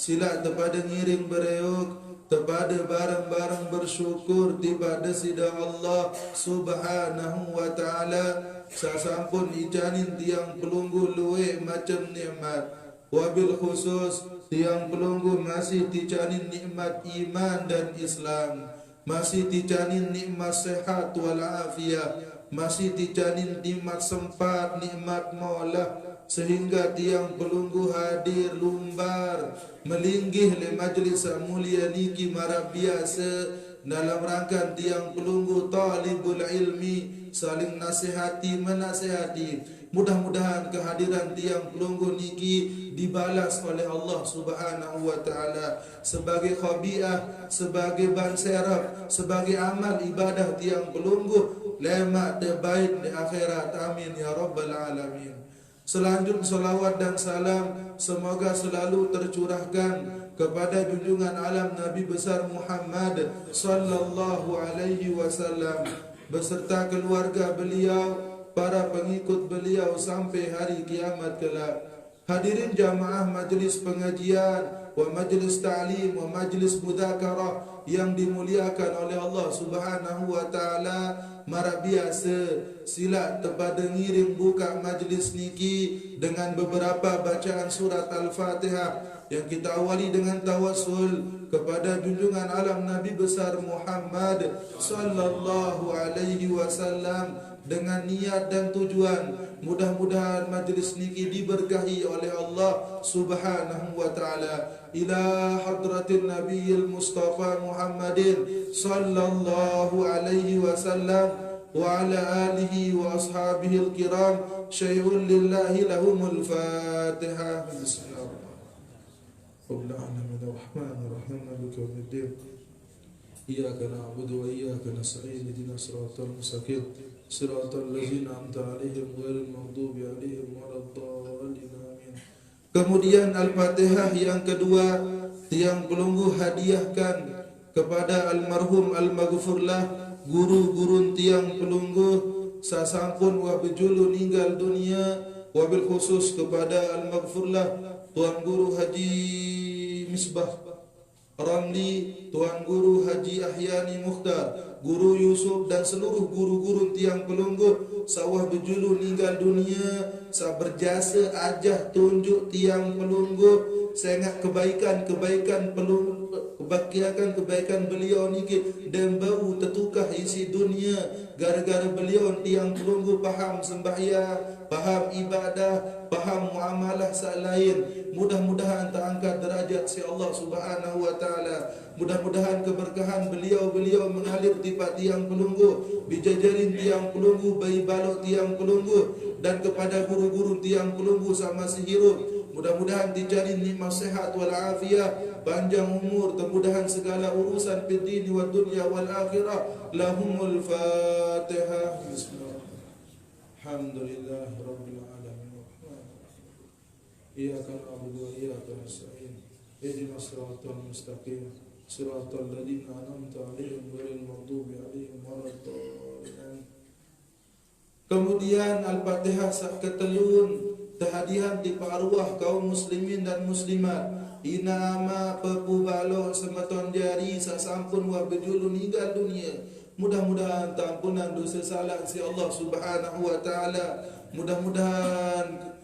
sila tepada ngiring bereuk, tepada barang-barang bersyukur tipada sida Allah Subhanahu wa taala. Sasampun icanin tiang pelunggu luwe macam nikmat, wabil khusus tiang pelunggu masih dicanin nikmat iman dan Islam, masih dicanin nikmat sehat wal afiat, masih dicanin nikmat sempat, nikmat maulah, sehingga tiang pelunggu hadir lumbar melinggih le majlis mulia niki marab biasa dalam rangka tiang pelunggu talibul ilmi saling nasihati menasihati. Mudah-mudahan kehadiran tiang pelunggu niki dibalas oleh Allah Subhanahu wa taala sebagai khabiah, sebagai ban serap, sebagai amal ibadah tiang pelunggu lemak terbaik di akhirat. Amin ya rabbal alamin. Selanjutnya salawat dan salam semoga selalu tercurahkan kepada junjungan alam Nabi besar Muhammad sallallahu alaihi wasallam beserta keluarga beliau, para pengikut beliau sampai hari kiamat kelak. Hadirin jamaah majlis pengajian wa majlis ta'lim wa majlis mudzakarah yang dimuliakan oleh Allah Subhanahu wa taala, mara biasa sila tepada ngiring buka majlis niki dengan beberapa bacaan surat Al-Fatihah yang kita awali dengan tawassul kepada junjungan alam Nabi besar Muhammad sallallahu alaihi wasallam dengan niat dan tujuan mudah-mudahan majlis niki diberkahi oleh Allah Subhanahu wa taala. Ila hadratin Nabiyil Mustafa Muhammadin sallallahu alaihi wasallam wa ala alihi wa ashabihil kiram syai'un lillahi lahumul Fatihah. Bismillahirrahmanirrahim. Bismillahirrahmanirrahim. Maliki yaumiddin. Iyyaka na'budu wa iyyaka nasta'in. Ihdinas siratal mustaqim. Siratal ladzina an'amta 'alaihim ghairil maghdubi 'alaihim waladdallin. Amin. Kemudian Al-Fatihah yang kedua tiang pelunggu hadiahkan kepada almarhum al-maghfurlah guru-guru tiang pelunggu sasampun wa bejulu ninggal dunia, wabil khusus kepada al-maghfurlah Tuan Guru Haji Misbah Ramli, Tuan Guru Haji Ahyani Mukhtar, Guru Yusuf dan seluruh guru-guru tiang pelunggu sawah bejulu ninggal dunia. Sa berjasa ajah tunjuk tiang pelunggu sangat kebaikan pelunggu, kebaikan beliau niki dan bau tertukar isi dunia gara-gara beliau tiang pelunggu faham sembahyang, faham ibadah, faham muamalah lain. Mudah-mudahan terangkat derajat si Allah Subhanahu wa taala. Mudah-mudahan keberkahan beliau mengalir di tiang pelunggu, bijajarin tiang pelunggu, bayi balok tiang pelunggu dan kepada guru-guru tiang pelunggu sama sehirup. Mudah-mudahan dicari nikmat sehat wal afiat, panjang umur, kemudahan segala urusan fid din wa dunya wal akhirah. Lahumul Fatihah. Bismillahirrahmanirrahim. Alhamdulillahi rabbil alamin. Iyyaka na'budu wa iyyaka nasta'in. Ihdinas siratal mustaqim. Siratal ladzina an'amta 'alaihim ghairil maghdubi 'alaihim waladdallin. Kemudian Al-Fatihah sak ketelun tahadihan di arwah kaum muslimin dan muslimat inama pepubalo semeton jari sasampun wa bejulu ninggal dunia. Mudah-mudahan tampunan dosa salah si Allah Subhanahu wa taala. Mudah-mudahan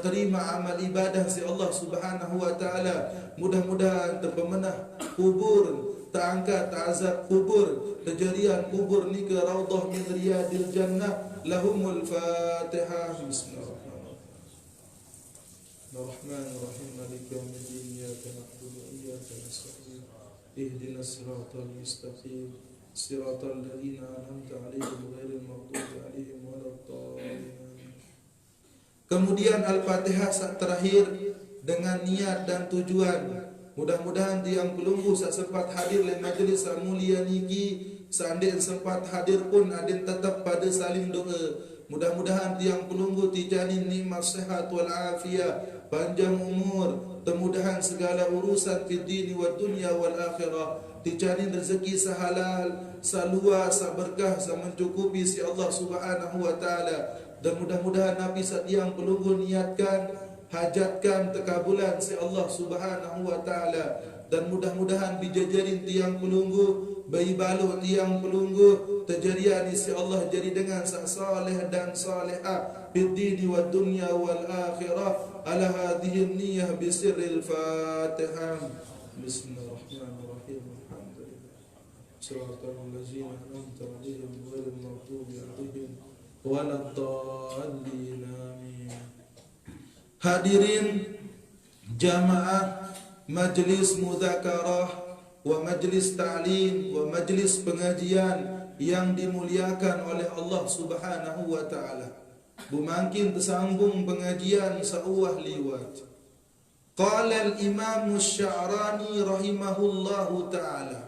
terima amal ibadah si Allah Subhanahu wa taala. Mudah-mudahan terpemenah kubur, terangkat azab kubur, kejadian kubur ni ke raudhah min riyadil jannah. Lahumul Fatihah. Bismillahirrahmanirrahim. Maliki yaumiddin. Iyyaka na'budu wa iyyaka nasta'in. Ihdinas siratal mustaqim. Siratal ladzina an'amta 'alaihim ghairil maghdubi 'alaihim waladdallin. Kemudian Al-Fatihah saat terakhir dengan niat dan tujuan. Mudah-mudahan tiang pelunggu saat sempat hadir di majlis mulia niki, seandainya sempat hadir pun adin tetap pada saling doa. Mudah-mudahan tiang pelunggu dijanin nikmat sehat wal afiat, panjang umur, kemudahan segala urusan fid din wa dunya wal akhirah, dijanin rezeki sehalal, seluas, seberkah, mencukupi si Allah Subhanahu wa taala. Dan mudah-mudahan Nabi saat tiang pelunggu niatkan hajatkan tekabulan si Allah Subhanahu wa taala, dan mudah-mudahan bijajarin tiang pelunggu bayi balu tiang pelunggu terjadian si Allah jadi dengan saleh dan salihah fid dini wad dunya wal akhirah. Ala hadhihi niyyah bi sirril Fatihah. Bismillahirrahmanirrahim. Alhamdulillah. Shiratal ladzina an'amta 'alaihim ghairil maghdubi 'alaihim waladdallin. Amin. Hadirin jamaah majlis mudzakarah wa majlis ta'lim wa majlis pengajian yang dimuliakan oleh Allah Subhanahu wa taala. Bumangkin tersambung pengajian sauah liwat. Qala al-Imam Asy-Sya'rani rahimahullahu taala.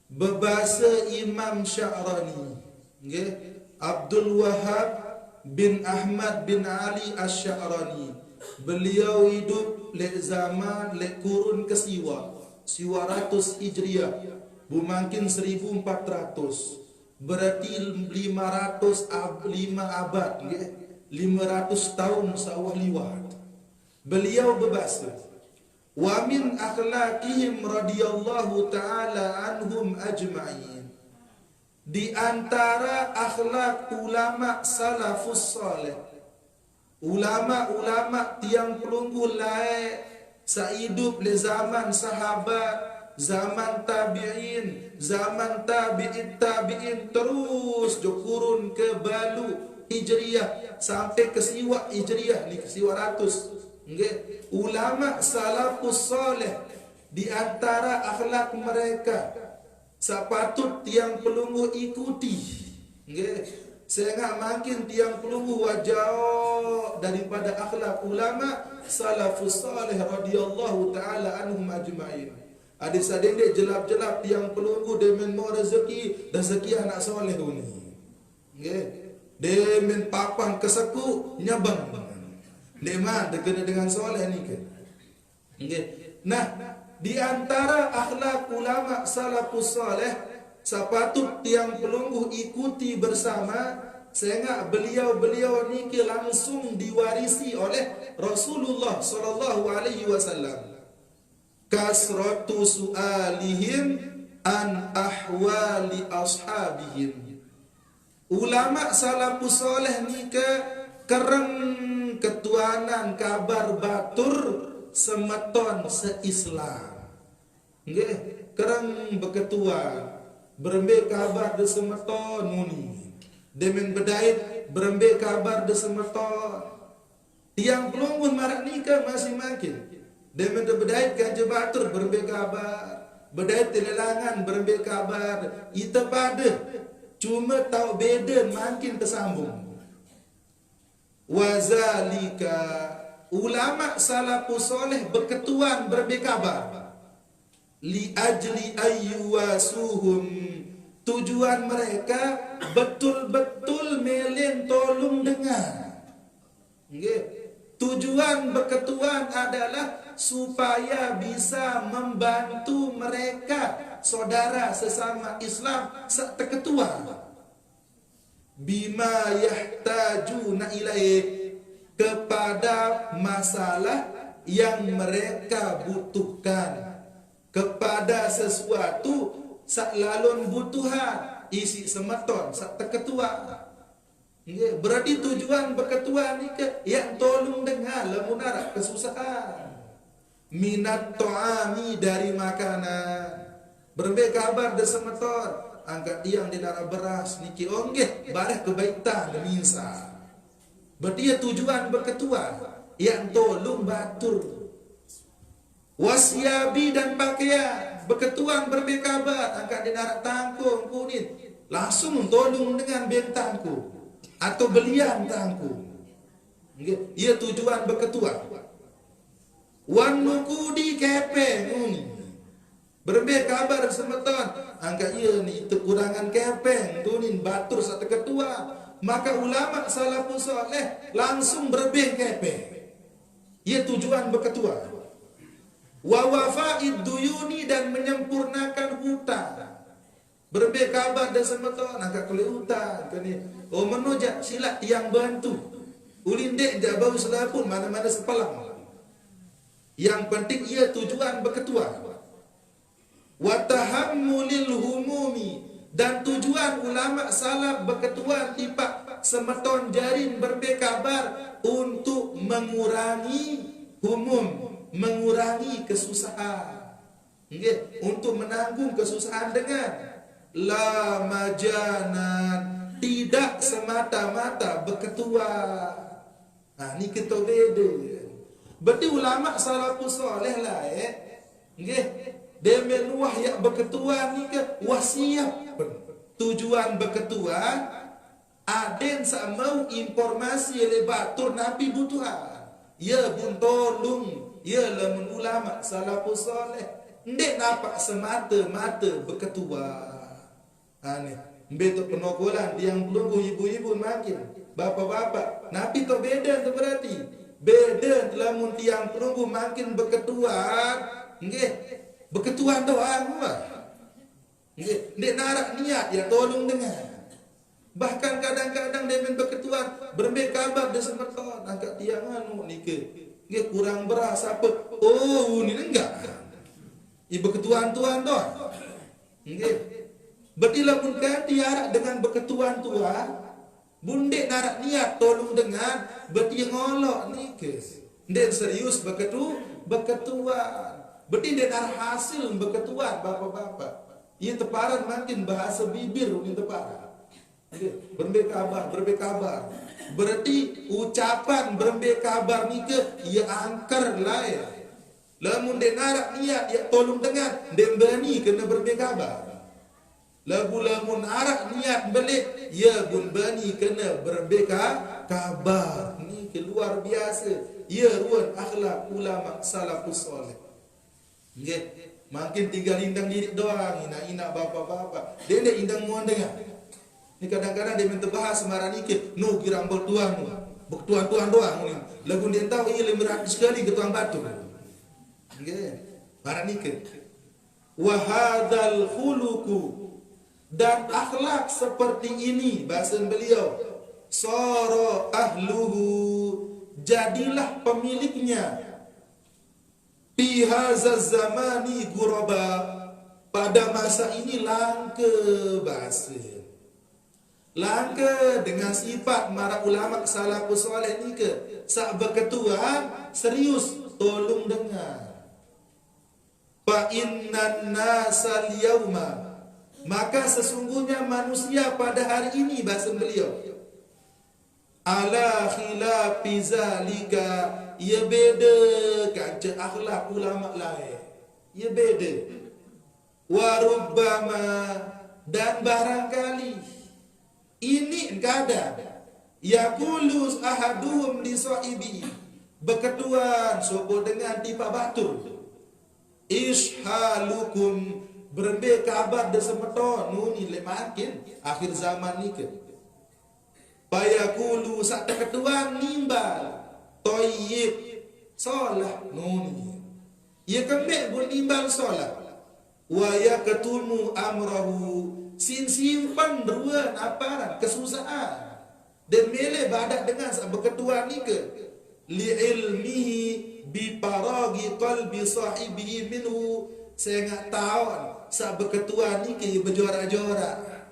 Berbahasa Imam Sya'rani, nggih, Abdul Wahhab bin Ahmad bin Ali Asy-Sya'rani. Beliau hidup lek zaman lek kurun ke Siwa 100 Hijriah, bumangkin 1400, berarti 505 abad, nggih, 500 tahun sawah liwat. Beliau berbahasa, wa min akhlaqihim radhiyallahu taala anhum ajma'in. Di antara akhlak ulama salafus saleh, ulama-ulama tiang pelunggu lain saidup le zaman sahabat, zaman tabi'in, zaman tabi'in tabi'in, terus jokurun ke balu Hijriyah sampai ke Siwa Hijriyah ni ke Siwa 100. Nggih, ulama salafus saleh di antara akhlak mereka sepatut tiang pelunggu ikuti. Nggih, sehingga makin tiang pelunggu wajah daripada akhlak ulama salafus saleh radhiyallahu taala anhum ajma'in. Adik sadek jelap-jelap tiang pelunggu demen mau rezeki anak soleh ni. Nggih, demen papan keseku nyabang. Deman dekena dengan soleh ni ke. Nggih. Nah, di antara akhlak ulama salafus saleh sepatut tiang pelunggu ikuti bersama, sehingga beliau-beliau ni langsung diwarisi oleh Rasulullah sallallahu alaihi wasallam. Kasratu su'alihim an ahwali ashabihim. Ulama salafus saleh ni kereng ketuanan kabar batur semeton se-Islam. Nggih, kereng berketuan berembe kabar de semeton muni. Demen bedait berembe kabar de semeton. Tiang pelunggun marak nikah masih makin. Demen de bedait ganja batur berembe kabar. Bedait telelangan berembe kabar. Ita pada cuma tahu beda makin tersambung. Wazalika, ulama salafus saleh berketuan berembe kabar. Li ajli ayyuwasuhum, tujuan mereka betul-betul melin tolong dengar. Nggih, tujuan berketuan adalah supaya bisa membantu mereka saudara sesama Islam seketua. Bima yahtajuna ilaih, kepada masalah yang mereka butuhkan, kepada sesuatu saklalun butuhan isi semeton sak terketua. Berarti tujuan berketua ni ke yang tolong dengar lamun ada kesusahan. Minat ta'ami, dari makanan. Berbe kabar de semeton angkat tiang di darah beras niki onggeh bareh kebaikan demi insa. Berarti tujuan berketua yang tolong batur. Wasyabi, dan pakaian berketuan berbe kabar angkat di darah tangkung kuning langsung tolong dengan bentangku atau belian tangku. Ia tujuan berketua. Wan nukudi kepeng berbe kabar semeton angka ia ni kekurangan kepeng tunin batur satu ketua, maka ulama salafus saleh langsung berbe kepeng. Ia tujuan berketua. Wa wafaid duyuni, dan menyempurnakan hutang. Berbe kabar dan semeton angka kele hutang kini. Oh menujak silat yang bantu. Ulin dek dia bau selapun mana-mana sepalang. Yang penting ia tujuan berketuan. Wa tahammulil humumi, dan tujuan ulama salaf berketuan tipak semeton jarin berbekabar untuk mengurangi humum, mengurangi kesusahan. Okay? Untuk menanggung kesusahan dengan la majanan, tidak semata-mata berketuan. Ni kita beda. Berarti ulama salafus soleh lah okay? Dia menuah yang berketuan ni ke wasiat. Tujuan berketuan aden sak mau informasi lebatur Nabi butuhan. Ya bun tolong, ya lamun ulama salafus soleh. Ndek nampak semata-mata berketuan. Ni betul penokolan yang belum ibu-ibu makin bapak-bapak. Nabi tu beda tu berarti. Beda lamun tiang perunggu makin berketuan. Nggih. Berketuan doang apa? Nggih, ndek narak niat ya tolong dengar. Bahkan kadang-kadang dia main berketuan, berembek kabar dia semeton angkat tiang anu nike. Nggih kurang beras apa? Oh, ni enggak. Berketuan tuan doang. Nggih. Berarti lamun kan tiarak dengan berketuan tuan, bundek narak niat tolong dengar, berarti ngolok nike. Ndek serius berketuan. Berarti dia dah hasil berketuan bapak-bapak. Ia teparan makin bahasa bibir ini teparan. Berembek kabar. Berarti ucapan berembek kabar ni ke ia angkar lain. Lamun dia narak niat dia tolong dengar, dia berani kena berembek kabar. Lamun narak niat balik, ia pun berani kena berembek kabar. Ni luar biasa. Ia ruan akhlak ulama salafus soleh. Nggih, makin tinggal indang diri doang, ina bapak-bapak. Dia ndak indang mohon dengar. Ni kadang-kadang dia minta bahas marah nikah, no kira ambol tuan nu. Bertuan-tuan doang ni. Lagu dia tahu ia 500 kali ke tuan batu. Nggih, marah nikah. Wa hadzal khuluqu, dan akhlak seperti ini bahasa beliau, sara ahluhu, jadilah pemiliknya. Fi hazaz zamani guraba, pada masa ini langka bahasa. Langka dengan sifat para ulama salafus soleh ni ke sak berketuan serius tolong dengar. Fa innan nasal yauma, maka sesungguhnya manusia pada hari ini bahasa beliau, ala khilafi zalika, ia beda kaca akhlak ulama lain. Ia beda. Warubbama, dan barangkali ini kadang yaqulus ahaduhum li sahibi, berketuan sopo dengan tipa batur. Ishalukum, berembek kabar de semeton nuni le makin akhir zaman ni ke. Bayaqulu sak ketuan nimbal Toyib solah nuni. Ia kembali berimbang solah. Wa yaktumu amrahu, simpan ruan aparan kesusahan. Dan mele badak dengan berketuan ni ke li ilmihi bi paragi qalbi sahibihi minhu, saya enggak tahu sa berketuan ni ke berjorak-jorak.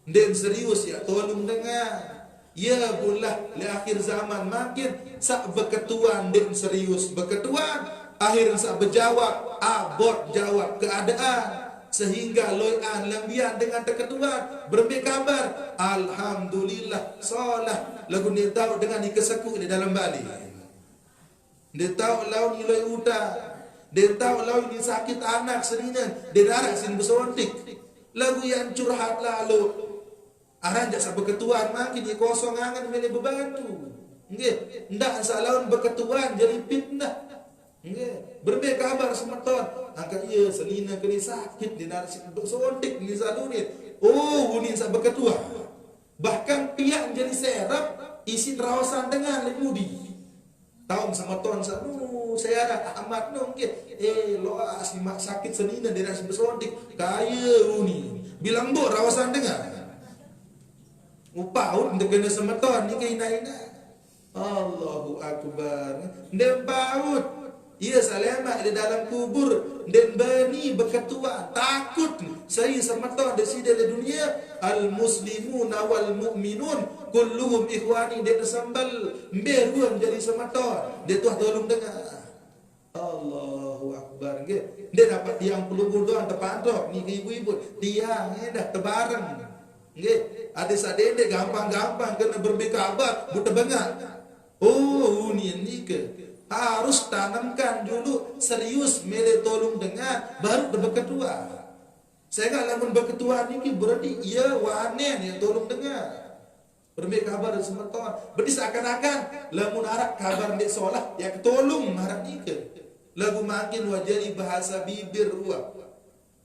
Dan serius ya tolong dengar. Ya bulah di akhir zaman makin sak berketuan dan serius berketuan, akhir sak berjawab abot jawab keadaan, sehingga loyan lembian dengan terketuan berembek kabar alhamdulillah solah lagu dia tahu dengan dikesekuk di dalam bali. Dia tahu lau ni loi uta, dia tahu lau ni sakit anak serinan, dia darah sin bersontik lagu yang curhat lalu. Aran jak berketuan makin dia kosong angan mele bebantu. Nggih, ndak salaun berketuan jadi fitnah. Nggih, berbe kabar semeton angkat ia selina kena sakit di narasi sontik ni saluni. Oh, unin sa berketuan. Bahkan pihak jadi serap isi terawasan dengan lemudi. Tahun semeton sa saya ada amat no nggih. Lo asimak sakit selina di narasi sontik kaya uni. Bilang bo rawasan dengan Upaut untuk kena semeton ni ke ina-ina. Allahu Akbar. Dan baut ia selamat di dalam kubur dan bani berketua takut saya semata di sini di dunia al muslimuna wal mu'minun kulluhum ikhwani dia sambal beruan jadi semata dia tuah tolong dengar Allahu Akbar nggih dia dapat tiang pelunggu doang terpantok ni ke ibu-ibu tiang dah terbareng nggih ada sadende gampang-gampang kena berbekabar buta bengak oh ni ke harus tanamkan dulu serius mele tolong dengar baru berketua. Saya enggak lamun berketua niki berarti ia wanen yang tolong dengar. Berbagi kabar semeton. Berarti seakan-akan lamun harap kabar dek solah ya tolong harap niki. Lagu makin wajari bahasa bibir ruah.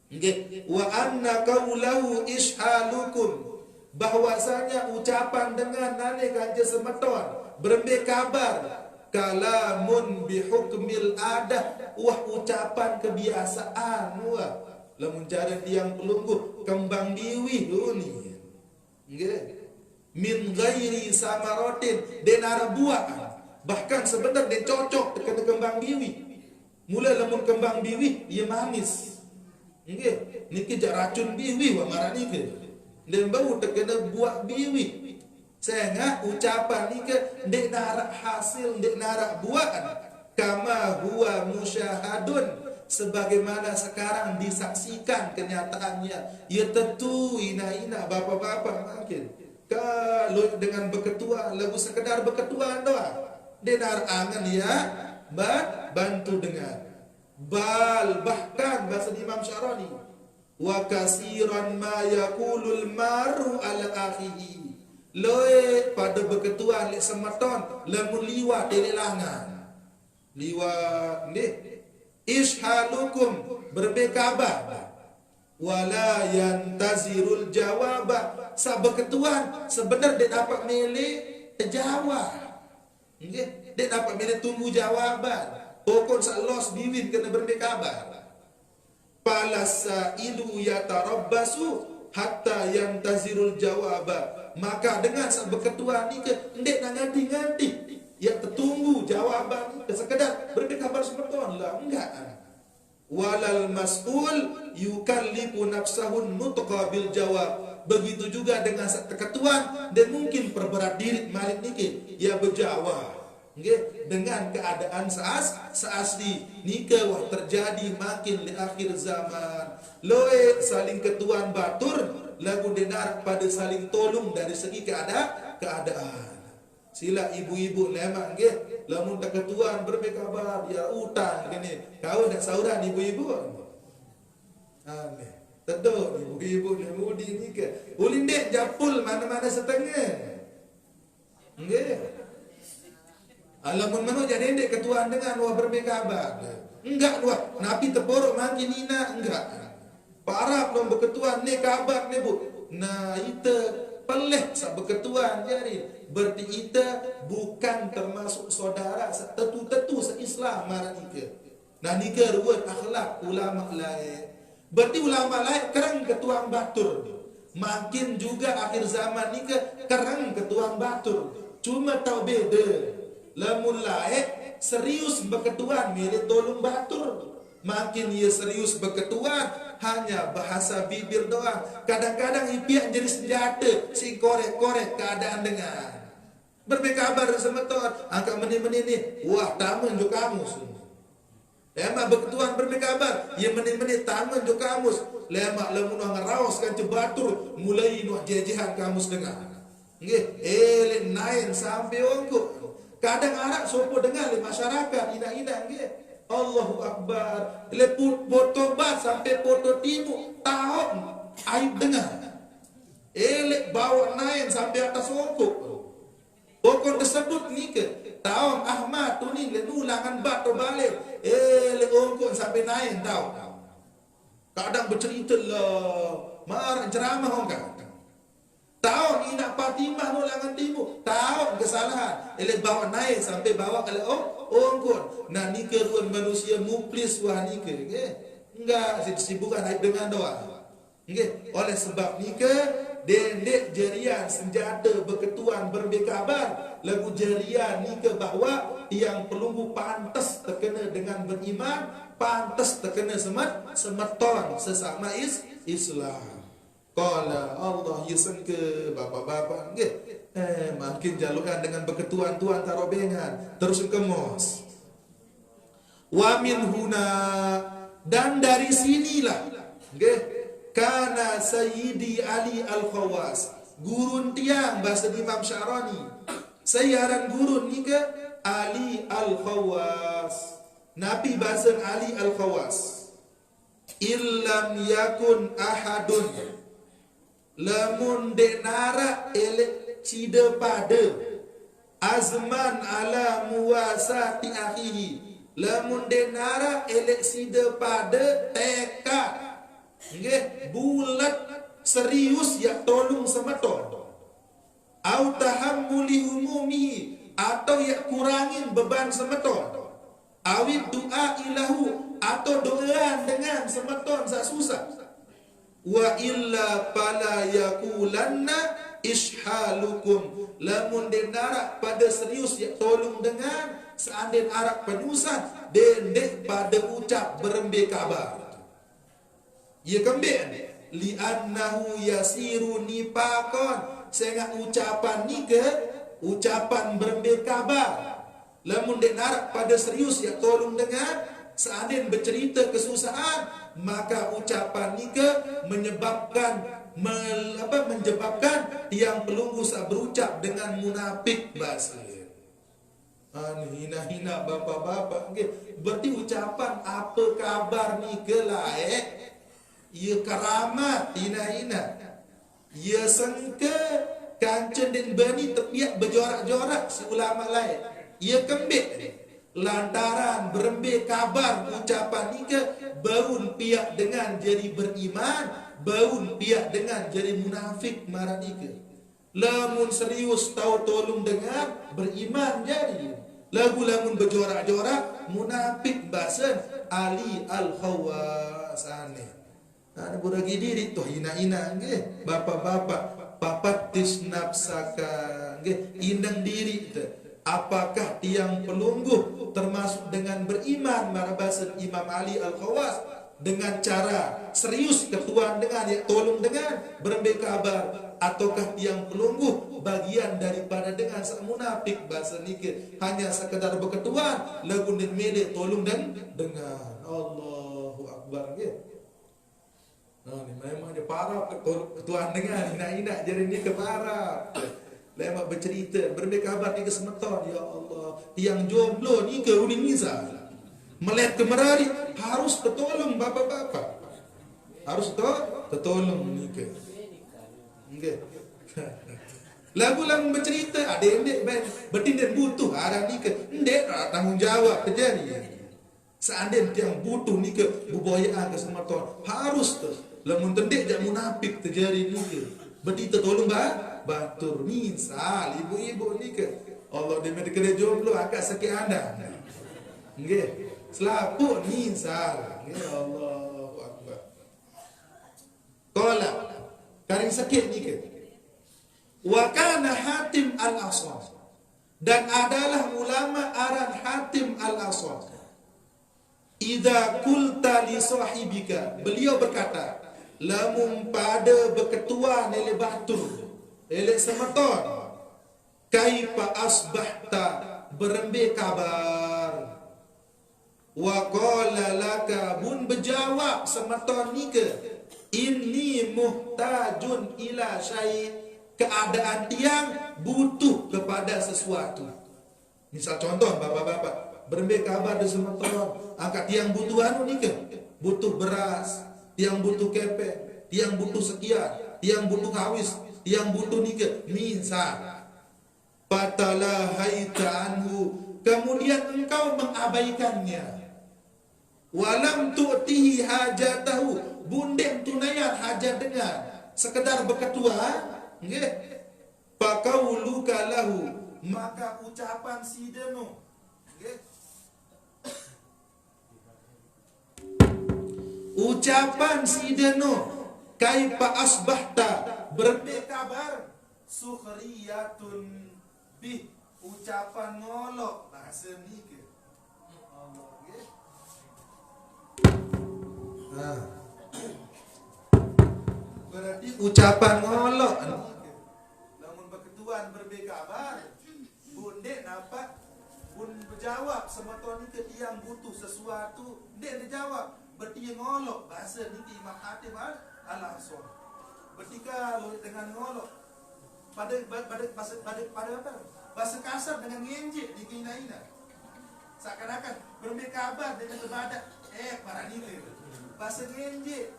Nggih, wa anna qaulahu ishalukum bahwasanya ucapan dengan nane kanje semeton berbagi kabar kalamun bihukmil adah wah ucapan kebiasaan wah lamun cara tiang pelungguh kembang biwi ni nggih min ghairi samaratin denar buah bahkan sebenarnya dia cocok dengan kembang biwi mula lamun kembang biwi ia manis nggih niki jak racun biwi wah marani ke dan bau terkena buah biwi sehingga ucapan ni ke dek narak hasil dek narak buat kama huwa musyahadun sebagaimana sekarang disaksikan kenyataannya ya tentu ina bapa-bapa makin kalau dengan berketua lagu sekedar berketua doang dek narak angan ya bantu dengan bal bahkan bahasa Imam Syarani wa kasiran ma yaqulul maru ala akhihi loe pada berketua lek sematon lamun liwat delelangan liwat ni ishalukum berbekabar wala yantazirul jawaba sa berketuan sebenar dia dapat milih jawab nggih dia dapat milih tunggu jawaban pokok sak los biwin kena berbekabar palasa ilu yatarabbasu hatta yantazirul jawaba maka dengan berketua ni ke ndek nak ganti-ganti ya tertunggu jawaban ke sekedar beri kabar semeton lah enggak walal mas'ul yukallifu nafsahun nutqa bil jawab begitu juga dengan ketuan dan mungkin perberat diri malik niki ya berjawab nggih dengan keadaan seasli nikah wah terjadi makin di akhir zaman loe saling ketuan batur lagu denar pada saling tolong dari segi keadaan sila ibu-ibu lemak nggih lamun tak ketuan berbekabar ya utang gini kau nak sauran ibu-ibu amin tentu ibu-ibu lemudi ni ke ulindek japul mana-mana setengah nggih alamun mano jadi ndek ketuan dengan wah berbekabar enggak wah napi terborok makin ina enggak para belum berketuan ni kabar ni bu nah ita peleh sak berketuan jadi berarti ita bukan termasuk saudara tetu-tetu se-Islam marah ika nah nika ruwet akhlak ulama lain berarti ulama lain kerang ketuan batur makin juga akhir zaman nika kerang ketuan batur cuma tahu beda lamun lain serius berketuan milih tolong batur makin ia serius berketuan hanya bahasa bibir doang kadang-kadang ipiak jadi senjata si korek-korek keadaan dengar berbekabar semeton angka menit-menit ni wah taman jo kamus lemak berketuan berbekabar ia menit-menit taman jo kamus lemak lamun ngaraos kan cebatur mulai nuh jejehan kamus dengar nggih elin nain sampai ongko kadang Arab sopo dengar di masyarakat ina-ina nggih Allahu Akbar leput foto bat sampai foto timu tahun aib dengar elek bawa naik sampai atas ongkok pokok tersebut ni ke tahun Ahmad tu ni ulangan bat tu balik elek ongkok sampai naik tahu kadang bercerita lah marah ceramah orang tahun ina Fatimah ulangan timu tahun kesalahan elek bawa naik sampai bawa kalau ongkon nah ni keruan manusia muplis wah ni ke enggak sibukan aib dengan doa nggih oleh sebab ni ke dendek jerian senjata berketuan berbekabar lagu jarian ni ke bahawa tiang pelunggu pantas terkena dengan beriman, pantas terkena semeton sesama Islam. Qala Allah yasangka bapa-bapa nggih. Makin jalukan dengan berketuan-tuan tarobengan terus kemos. Wa min huna, dan dari sinilah nggih, kana Sayyidi Ali Al-Khawas, gurun tiang bahasa Imam Sya'rani, sayaran gurun ni ke Ali Al-Khawas, Nabi bahasa Ali Al-Khawas, illam yakun ahadun, lamun denara elek cida pada azman ala muwasati akhihi, lamun denara elek cida pada tekad nggih bulat serius ya tolong semeton, au tahammuli umumihi, atau ya kurangin beban semeton, awid doa ilahu, atau doaan dengan semeton sak susah, wa illa fala yaqulanna ishalukum, lamun denara pada serius ya tolong dengan seandainya arak penyusan dendek pada ucap berembe kabar ya kembali li'annahu yasiru nipakon, sehingga ucapan ni ke ucapan berembe kabar, lamun denara pada serius ya tolong dengan seandainya bercerita kesusahan, maka ucapan ni ke menyebabkan menyebabkan tiang pelunggu sak berucap dengan munafik bahasa. Hina-hina bapa-bapa nggih. Berarti ucapan apa kabar ni ke laik, ia karamat hina-hina. Ia sangka kancen dan bani tepiak berjorak-jorak si ulama lain. Ia kembik lantaran berembe kabar ucapan ni ke baun pihak dengan jadi beriman, baun pihak dengan jadi munafik marah ni ke. Lamun serius tahu tolong dengar beriman jadi. Lagu lamun berjorak-jorak munafik bahasan Ali Al-Khawas aneh. Ada buragi diri tu hina-hina nggih. Bapak-bapak papatis nafsaka nggih, indang diri tu. Apakah tiang pelungguh termasuk dengan beriman marah bahasan Imam Ali Al-Khawas dengan cara serius ketuan dengan ya tolong dengan berembe kabar, ataukah tiang pelungguh bagian daripada dengan sak munafik bahasa nikah hanya sekedar berketuan lagu dan mede tolong dan dengan Allahu Akbar ya. Nah ni memang dia parah ketuan dengan ina-ina jadi ni keparah. Lemak bercerita berembe kabar ni ke semeton ya Allah, tiang jomblo ni ke unin nizal melet kemerari harus tertolong bapak-bapak, harus tertolong ni ke nggih. Lagu-lagu bercerita ada endek ben bertindak butuh ada ni ke endek tanggung jawab terjadi. Seandainya tiang butuh ni ke buboyaan ke semeton harus tu lamun tendek jak munafik terjadi ni ke berarti tertolong batur misal ibu-ibu ni ke Allah dia kena jomblo agak sakit anda nggih selaput misal nggih Allahu Akbar. Qala karing sakit ni ke wa kana Hatim Al-Asam, dan adalah ulama aran Hatim Al-Asam, idza qulta li sahibika, beliau berkata lamun pada berketuan ele batur ele semeton kaifa asbahta berembe kabar, wa qala laka bun berjawab semeton ni ke inni muhtajun ila syai', keadaan tiang butuh kepada sesuatu. Misal contoh bapak-bapak berembe kabar di semeton angkat tiang butuh anu ni ke butuh beras, tiang butuh kepek, tiang butuh sekian, tiang butuh kawis, tiang butuh ni ke misal fatalahaita anhu, kemudian engkau mengabaikannya, walam tu'tihi hajatahu, bundek tunaian hajat dengan sekedar berketua nggih, faqauluka lahu, maka ucapan sidenu nggih, ucapan sidenu kaifa asbahta berbe kabar sukhriyatun bih, ucapan ngolok bahasa ni ke? Allah, okay? Berarti ucapan ngolok ni ke? Namun berketuan berbeza kabar. Bun dek nampak, bun berjawab semeton ni ke yang butuh sesuatu, dek dia jawab. Berarti dia ngolok bahasa ni Imam Hatim al-Aswad. Berarti kalau dengan ngolok pada apa? Bahasa kasar dengan ngenjek dikina-ina. Seakan-akan berbeza kabar dengan terbadak. Para ni ke? Bahasa ngenjek.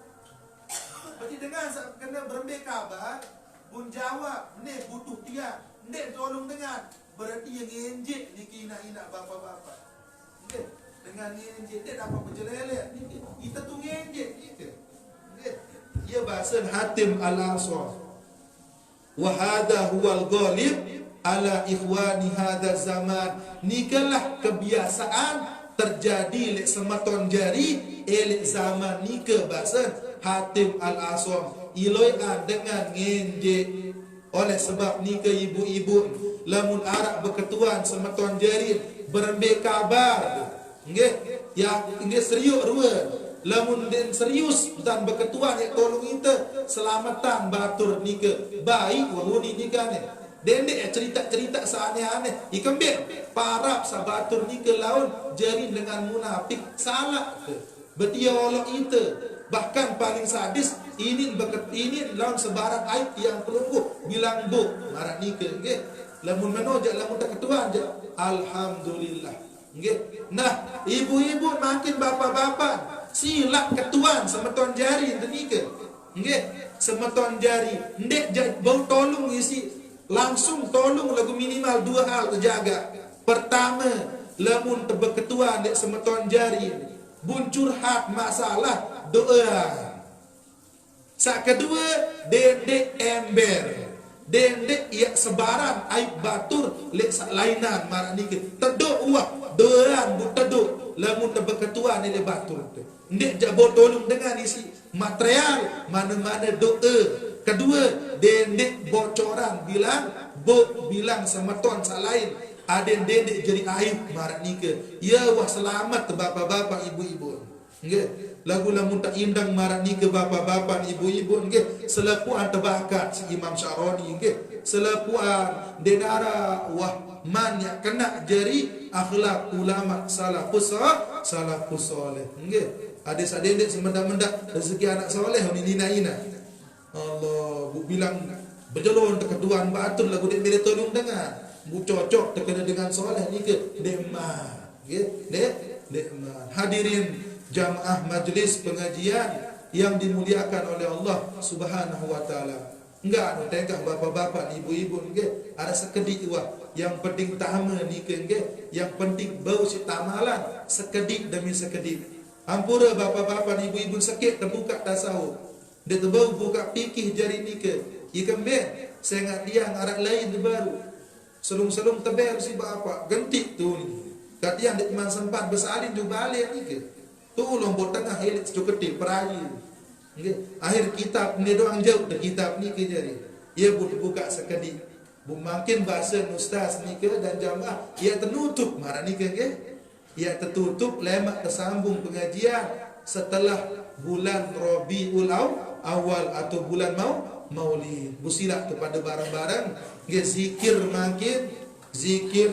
Berarti dengan kena berbeza kabar, bun jawab, ni butuh dia, ni tolong dengan. Berarti yang ngenjek dikina-ina bapa-bapa. Okay? Dengan ngenjek dia dapat berjelelet. Kita tu ngenjek kita. Ia bahasa Hatim al-Aswad. Wa hadha huwal ghalib ala ikhwani hadha zaman. Nikalah kebiasaan terjadi lek sematon jari elek zaman nika bahasa Hatim al-Aswad. Iloian dengan ngenjek. Oleh sebab nika ibu-ibu lamun arak berketuan sematon jari berembek kabar. Nggih, ya nggih serius rua. Lamun den serius dan berketuan ya tolong kita selamatan batur nika baik wahuni nika ni. Den dek cerita-cerita seaneh-aneh. Ikembek parap sabatur nika laun jari dengan munafik salah ke. Berarti Allah kita bahkan paling sadis ini laun sebarat aib yang pelungguh bilang bu marak nika nggih. Lamun menojak lamun tak ketuan je alhamdulillah. Nggih. Nah, ibu-ibu makin bapa-bapa silap ketuan semeton jari nika. Nggih, semeton jari. Ndek bau tolong isi langsung tolong lagu minimal dua hal terjaga. Pertama, lamun berketuan dek semeton jari, bun curhat masalah doa. Sak kedua, dek ember. Dendek ia sebaran aib batur lek sak lainan marak nike teduk uak doan bu teduk lamun berketuan ni batur tu ndek jabo tolong dengan isi material mana-mana doa. Kedua, dendek bocoran bilang semeton sak lain aden dendek jadi aib marak nike ya wah selamat bapa-bapa ibu-ibu nggih. Lagu lamun tak indang marak ni ke bapa-bapa ibu-ibu nggih selepuan terbakat si Imam Syaroni nggih selepuan denara wah man yang kena jari akhlak ulama salafus saleh nggih ada sadendek semendak-mendak rezeki anak soleh ni nina Allah bu bilang berjelon keketuan batul lagu dek bila tolong dengan bu cocok terkena dengan soleh ni ke demah nggih demah. Hadirin jamaah majlis pengajian yang dimuliakan oleh Allah Subhanahu wa taala. Enggak tengah bapa-bapa ibu-ibu nggih ada sekedik wah yang penting tama ni ke nggih yang penting bau si tamalan sekedik demi sekedik. Ampura bapa-bapa ibu-ibu sakit terbuka tasawuf. Dia terbau buka fikih jari ni ke. Ikan ben sengat dia ngarak lain baru. Selung-selung teber si bapa gentik tu ni. Katian dek man sempat bersalin tu balik ni ke. Tu lombok tengah elit secuketik perayi. Nggih, akhir kitab ni doang jauh dak kitab ni ke jari. Ia buka sekedik. Bu makin bahasa ustaz ni ke dan jamaah ia ternutup marah ni ke nggih. Ia tertutup lemak tersambung pengajian setelah bulan Rabiul Awal atau bulan Maulid. Busilah kepada barang-barang nggih zikir makin zikir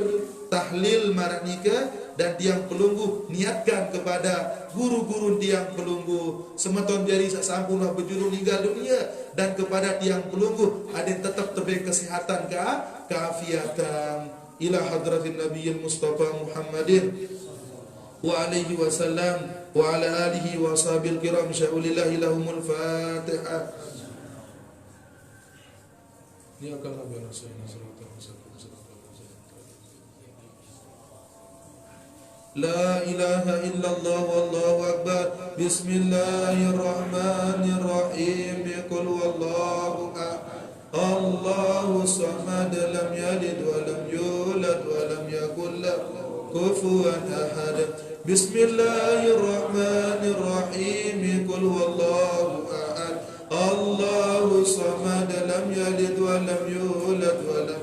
tahlil marah ni ke dan tiang pelunggu niatkan kepada guru-guru tiang pelunggu semeton jari sak sampurna berjuru meninggal dunia dan kepada tiang pelunggu ada yang tetap terbaik kesihatan keafiatan ila hadratin nabiyil mustafa Muhammadin wa alaihi wasallam wa ala alihi wa ashabil kiram syaulillahi lahumul fatihah. Ya kalau rasulullah La ilaha illallah wallahu akbar. Bismillahirrahmanirrahim. Qul wallahu ahad. Allahu samad lam yalid wa lam yulad wa lam yakul lahu kufuwan ahad. Bismillahirrahmanirrahim. Qul wallahu ahad. Allahu samad lam yalid wa lam yulad wa lam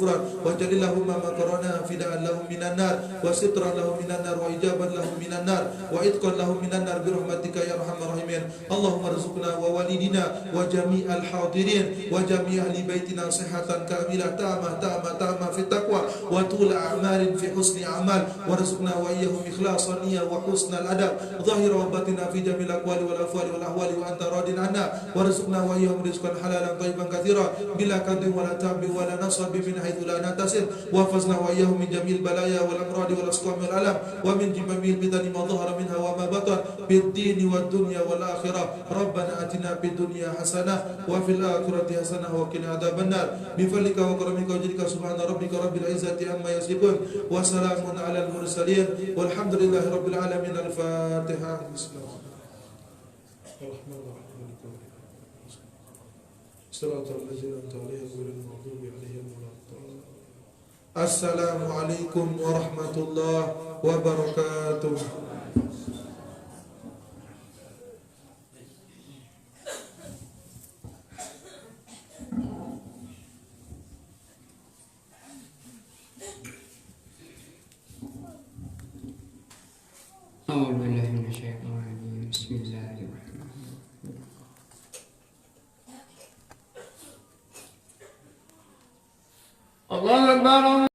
غفران واجعل اللهم ما قرأناه فداء لهم من النار وسترا لهم من النار وإجابا لهم من النار وإتقا لهم من النار برحمتك يا أرحم الراحمين اللهم ارزقنا ووالدنا وجميع الحاضرين وجميع أهل بيتنا صحة كاملة تامة في التقوى وطول أعمال في حسن أعمال وارزقنا وإياهم إخلاص النية وحسن الأدب ظاهر وباطنا في جميع الأقوال والأفعال والأحوال وأنت راض عنا وارزقنا وإياهم رزقا حلالا طيبا كثيرا بلا كد ولا تعب ولا نصب من حيث لا نحتسب واحفظنا وإياهم من جميع البلايا والأمراض والأسقام والألم ومن جميع الفتن ما ظهر منها وما بطن بالدين والدنيا والآخرة ربنا آتنا في الدنيا حسنة وفي الآخرة حسنة وقنا عذاب النار بفضلك وكرمك وجودك سبحان ربك رب العزة عما يصفون وسلام على المرسلين والحمد لله رب العالمين. الفاتحة. بسم الله الرحمن الرحيم. صراط الذين أنعمت عليهم غير المغضوب عليهم ولا الضالين. السلام عليكم ورحمة الله وبركاته. أعوذ بالله من الشيطان الرجيم بسم الله الرحمن الرحيم الله أكبر